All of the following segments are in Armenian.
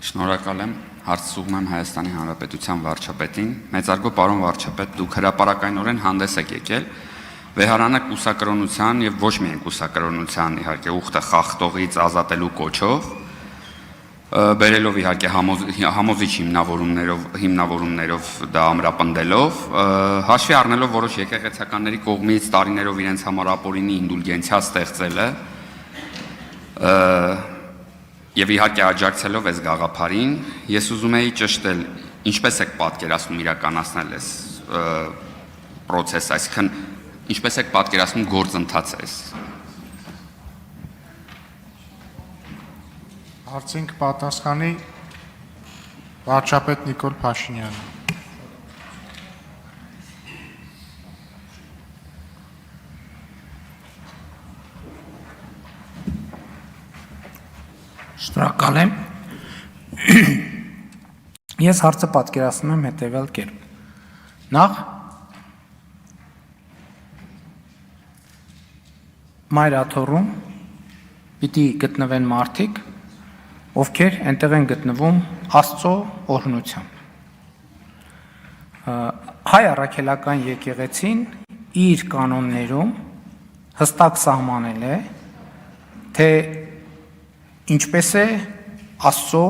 Շնորհակալ եմ, հարցս ուղղում եմ Հայաստանի Հանրապետության վարչապետին։ Մեծարգո պարոն վարչապետ, դուք հրապարակայնորեն հանդես եք եկել վեհարանը կուսակրոնության եւ ոչ միայն կուսակրոնության իհարկե ուխտը խախտողից ազատելու կոչով, բերելով իհարկե համոզիչ հիմնավորումներով դա ամրապնդելով, հաշվի առնելով որոշ եկեղեցականների կողմից տարիներով իրենց համար ապօրինի ինդուլգենցիա ստեղծելը, եւ իհարկե աջակցելով այս գաղափարին, ես ուզում եի ճշտել, ինչպես եք պատկերացնում իրականացնել այս process, այսինքն ինչպես եք պատկերացնում գործընթացը այս։ Հարցին կպատասխանի վարչապետ Նիկոլ Փաշինյանը։ Շնորհակալ եմ։ Ես հարցը պատկերացնում եմ հետևյալ կերպ։ Նախ մայր աթոռում պիտի գտնվեն մարդիկ, ովքեր այնտեղ են գտնվում Աստծո օրհնությամբ։ Հայ առաքելական եկեղեցին իր կանոններում հստակ սահմանել է, թե ինչպես է Աստծո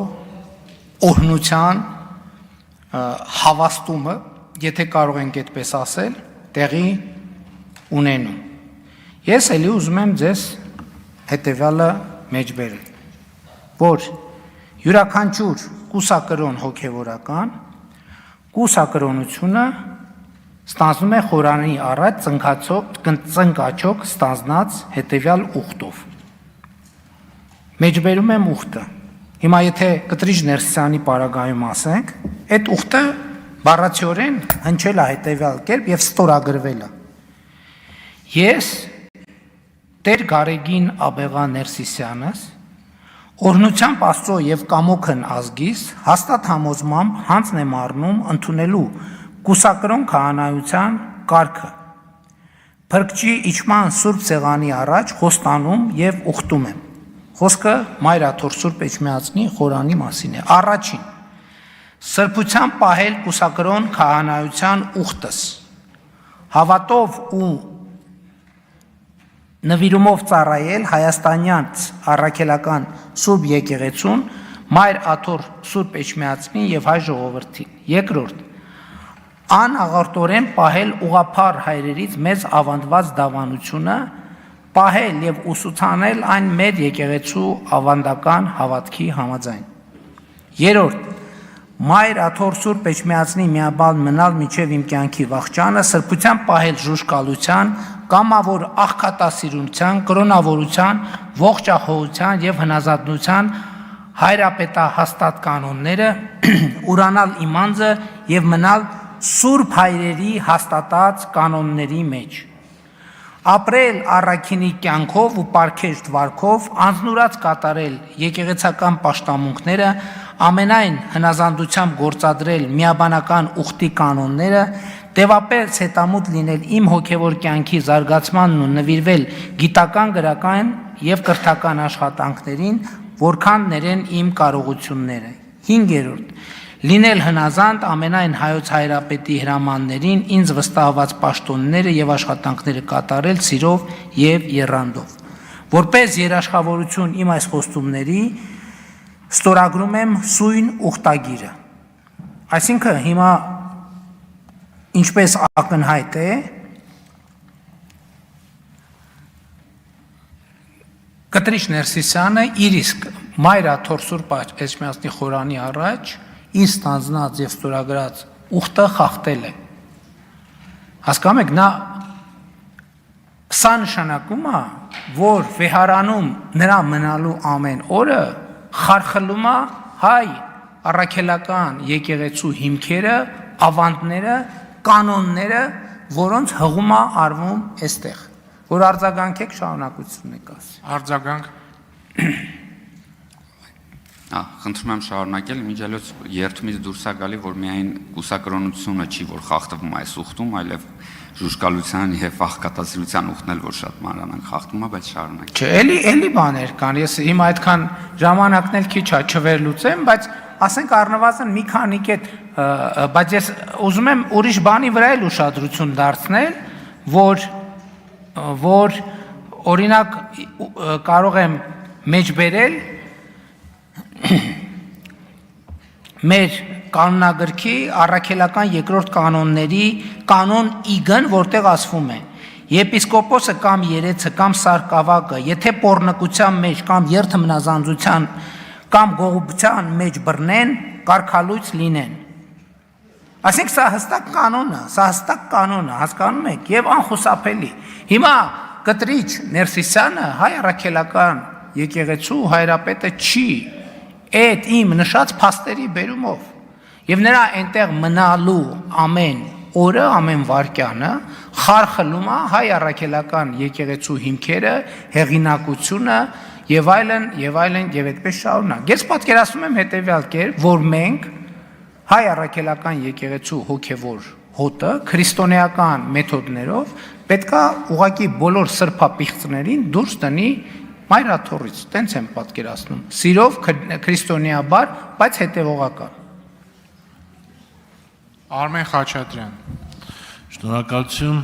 օրհնության հավաստումը, եթե կարող ենք այդպես ասել, տեղի ունենում։ Ես էլի ուզում եմ ձեզ հետևյալը մեջբերել, որ յուրաքանչյուր կուսակրոն հոգևորական կուսակրոնությունը ստանձնում է խորանի առաջ ծնկաչոք ստանձնած հետևյալ ուխտով։ Մեջբերում եմ ուխտը։ Հիմա եթե Կտրիչ Ներսիսյանի պարագայում ասենք, այդ ուխտը բառացիորեն հնչել է հետևյալ կերպ եւ ստորագրվել է։ Ես Տեր Գարեգին Աբեղա Ներսիսյանս օրհնությամբ Աստծո եւ կամոքն ազգիս հաստատ համոզմամբ հանձն եմ առնում ընդունելու կուսակրոն քահանայության կարգը։ Փրկչի իջման Սուրբ Սեղանի առաջ խոստանում եւ ուխտում եմ։ Խոսքը Մայր աթոռ Սուրբ Էջմիածնի խորանի մասին է։ Առաջին սրբությամբ պահել կուսակրոն քահանայության ուխտս, հավատով ու նվիրումով ծառայել հայաստանյան առաքելական Սուրբ եկեղեցուն, Մայր աթոռ Սուրբ Էջմիածնին եւ հայ ժողովրդին։ Երկրորդ անաղարտորեն պահել ուղղափառ հայրերից մեզ ավանդված դավանությունը, պահել եւ ուսուցանել այն մեր եկեղեցու ավանդական հավատքի համաձայն։ Երրորդ Մայր աթոռ Սուրբ Էջմիածնի միաբան մնալ մինչև իմ կյանքի վախճանը, սրբությամբ պահել ժուժկալության, կամավոր աղքատասիրության, կրոնավորության, ողջախոհության եւ հնազանդության հայրապետահաստատ կանոնները, ուրանալ իմ անձը եւ մնալ Սուրբ հայրերի հաստատած կանոնների մեջ։ Ապրել առաքինի կյանքով ու պարգևշտ վարքով, անձնուրաց կատարել եկեղեցական պաշտամունքները, ամենայն հնազանդությամբ գործադրել միաբանական ուխտի կանոնները, տևապես հետամուտ լինել իմ հոգևոր կյանքի զարգացմանն ու նվիրվել գիտական, գրական եւ կրթական աշխատանքներին, որքան ներեն իմ կարողությունները։ 5. Լինել հնազանդ ամենայն հայոց հայրապետի հրամաններին, ինձ վստահված պաշտոնները եւ աշխատանքները կատարել սիրով եւ եռանդով։ Որպես երաշխավորություն իմ այս խոստումների ստորագրում եմ սույն ուխտագիրը։ Այսինքն հիմա ինչպես ակնհայտ է, Կտրիչ Ներսիսյանը իր իսկ Մայր աթոռ Սուրբ Էջմիածնի խորանի առաջ իր ստանձնած եւ ստորագրած ուխտը խախտել է։ Հասկանում եք, նա սա նշանակում է, որ վեհարանում նրա մնալու ամեն օրը խարխլում է հայ առաքելական եկեղեցու հիմքերը, ավանդները, կանոնները, որոնց հղում է արվում այստեղ։ Որ արձագանքեք, շարունակություն եք ասի։ Արձագանք։ Խնդրում եմ շարունակել, միջելոց երթումից դուրս է գալի, որ միայն կուսակրոնությունը չի, որ խախտվում այս ուխտում, այլև ժուժկալության եւ աղքատացիության ուխտն էլ որ շատ մանրամասն խախտում է, բայց շարունակ։ Չէ, էլի բաներ կան։ Ես հիմա այդքան ժամանակն էլ քիչ է չվերլուծեմ, բայց ասենք առնվազն մի քանի կետ, բայց ես ուզում եմ ուրիշ բանի վրա էլ ուշադրություն դարձնել, որ օրինակ կարող եմ մեջ բերել մեր կանոնագրքի առաքելական երկրորդ կանոնների կանոն իգն, որտեղ ասվում է. Եպիսկոպոսը կամ երեցը կամ սարկավակը, եթե պոռնկության մեջ կամ երթմնազանձության կամ գողության մեջ բռնեն, կարգալույց լինեն։ Այսինքն սա հստակ կանոն է, հասկանում եք, եւ անխուսափելի։ Հիմա կտրիչ Ներսիսյանը հայ առաքելական եկեղեցու հայրապետը չի այդ իմ նշած փաստերի բերումով եւ նրա այնտեղ մնալու ամեն օրը, ամեն վայրկյանը խարխլում է հայ առաքելական եկեղեցու հիմքերը, հեղինակությունը եւ այդպես շարունակ։ Ես պատկերացնում եմ հետեւյալ կերպ, որ մենք հայ առաքելական եկեղեցու հոգևոր հոտը քրիստոնեական մեթոդներով պետքա ուղղակի բոլոր սրբապիղծներին դուրս տնի մայրաթորից, տենց եմ պատկերացնում, սիրով քրիստոնեաբար, բայց հետևողական։ Արմեն Խաչատրյան։ Շնորհակալություն։